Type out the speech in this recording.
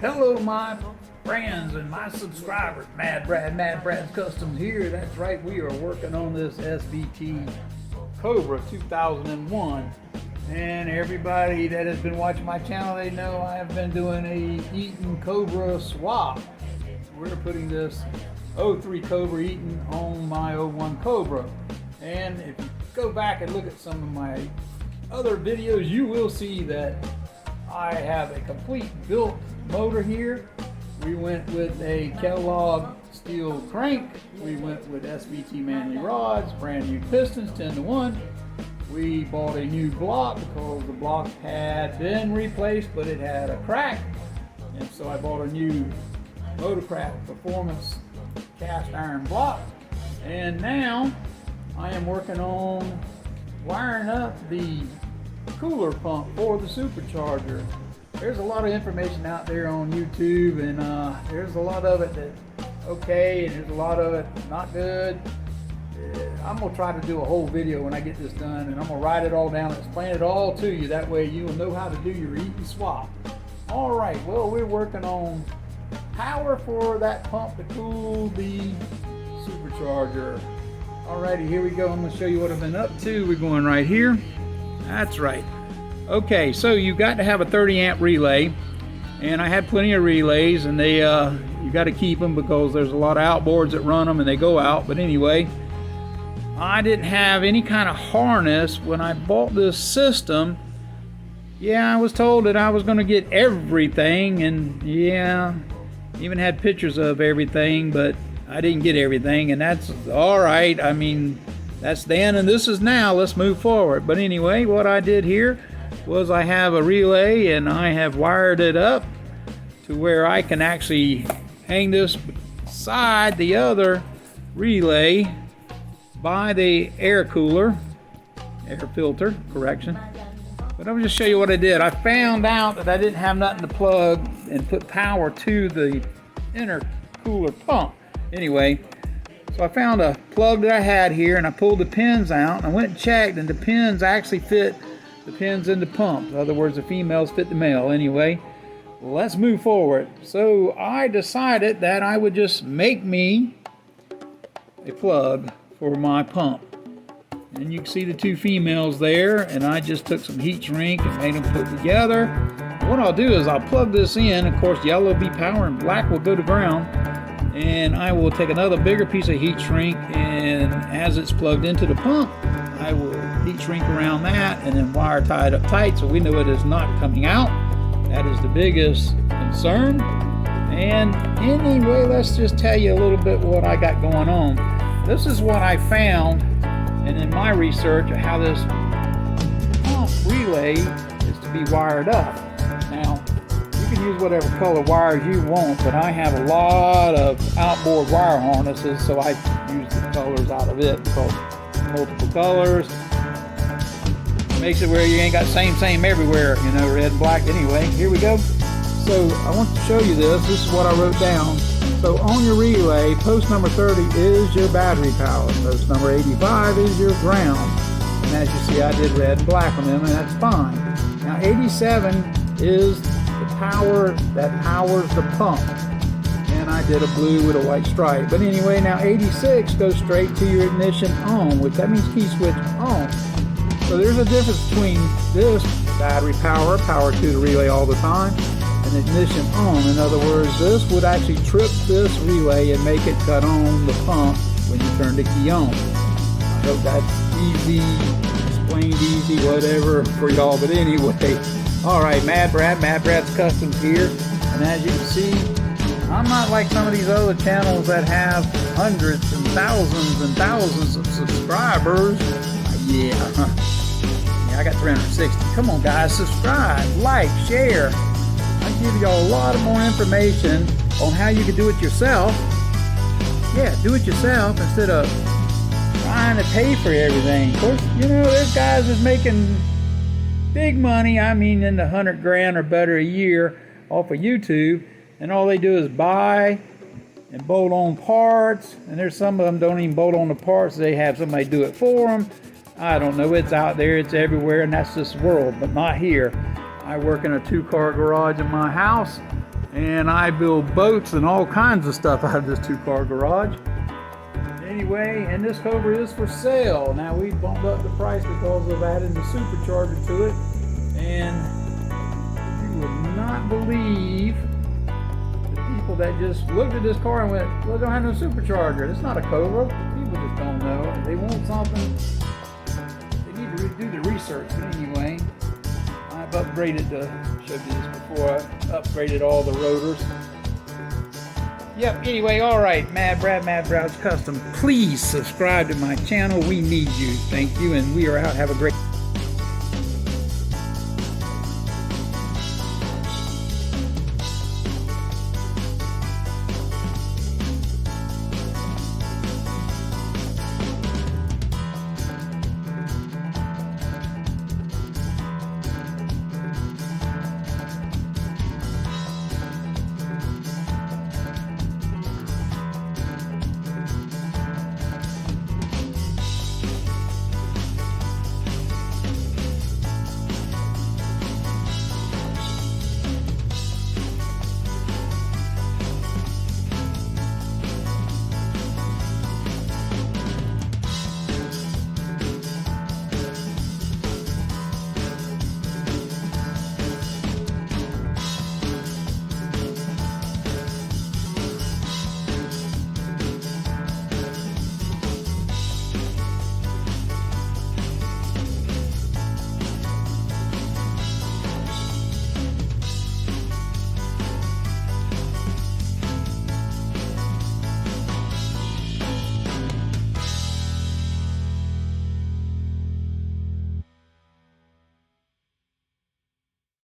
Hello, my friends and my subscribers. Mad Brad's Customs here. That's right, we are working on this SVT Cobra 2001. And everybody that has been watching my channel, they know I have been doing a Eaton Cobra swap. We're putting this 03 Cobra Eaton on my 01 Cobra. And if you go back and look at some of my other videos, you will see that I have a complete built motor here. We went with a Kellogg steel crank. We went with SVT Manley rods, brand new pistons, 10-to-1. We bought a new block because the block had been replaced, but it had a crack. And so I bought a new Motorcraft Performance cast iron block. And now I am working on wiring up the cooler pump for the supercharger. There's a lot of information out there on YouTube, and there's a lot of it that's okay, and there's a lot of it not good. I'm gonna try to do a whole video when I get this done, and I'm gonna write it all down and explain it all to you. That way you will know how to do your Eaton swap. All right, well, we're working on power for that pump to cool the supercharger. Alrighty, here we go. I'm gonna show you what I've been up to. We're going right here. That's right. Okay, so you've got to have a 30 amp relay, and I had plenty of relays, and they you got to keep them because there's a lot of outboards that run them and they go out. But anyway, I didn't have any kind of harness when I bought this system. Yeah, I was told that I was going to get everything, and yeah, even had pictures of everything, but I didn't get everything, and that's all right. I mean, that's then and this is now. Let's move forward. But anyway, what I did here was I have a relay, and I have wired it up to where I can actually hang this beside the other relay by the air cooler, air filter, correction. But I'm just show you what I did. I found out that I didn't have nothing to plug and put power to the intercooler pump. Anyway, so I found a plug that I had here, and I pulled the pins out, and I went and checked, and the pins actually fit the pins in the pump. In other words, the females fit the male. Anyway, let's move forward. So I decided that I would just make me a plug for my pump. And you can see the two females there, and I just took some heat shrink and made them put together. What I'll do is I'll plug this in. Of course, yellow will be power and black will go to ground. And I will take another bigger piece of heat shrink, and as it's plugged into the pump, I will heat shrink around that and then wire tie it up tight so we know it is not coming out. That is the biggest concern. And anyway, let's just tell you a little bit what I got going on. This is what I found, and in my research of how this pump relay is to be wired up. Now, you can use whatever color wires you want, but I have a lot of outboard wire harnesses, so I use the colors out of it because multiple colors makes it where you ain't got same everywhere, you know, red and black. Anyway, here we go. So I want to show you this. This is what I wrote down. So on your relay, post number 30 is your battery power. Post number 85 is your ground. And as you see, I did red and black on them, and that's fine. Now 87 is the power that powers the pump. And I did a blue with a white stripe. But anyway, now 86 goes straight to your ignition on, which that means key switch on. So there's a difference between this battery power to the relay all the time, and ignition on. In other words, this would actually trip this relay and make it cut on the pump when you turn the key on. I hope that's easy, explained easy, whatever for y'all. But anyway, all right, Mad Brad's Customs here. And as you can see, I'm not like some of these other channels that have hundreds and thousands of subscribers. Yeah, I got 360. Come on, guys, subscribe, like, share. I give y'all a lot of more information on how you can do it yourself. Yeah, do it yourself instead of trying to pay for everything. Of course, you know, there's guys that's making big money. I mean, in the 100 grand or better a year off of YouTube. And all they do is buy and bolt on parts, and there's some of them don't even bolt on the parts. They have somebody do it for them. I don't know, it's out there, it's everywhere, and that's this world, but not here. I work in a 2-car garage in my house, And I build boats and all kinds of stuff out of this 2-car garage. Anyway, and this Cobra is for sale. Now we bumped up the price because of adding the supercharger to it. And you will not believe the people that just looked at this car and went, well, it don't have no supercharger. It's not a Cobra. People just don't know. They want something. They need to do the research. But anyway, I've upgraded showed you this before. I upgraded all the rotors. Yep, anyway, alright, Mad Brad's Custom. Please subscribe to my channel. We need you. Thank you, and we are out. Have a great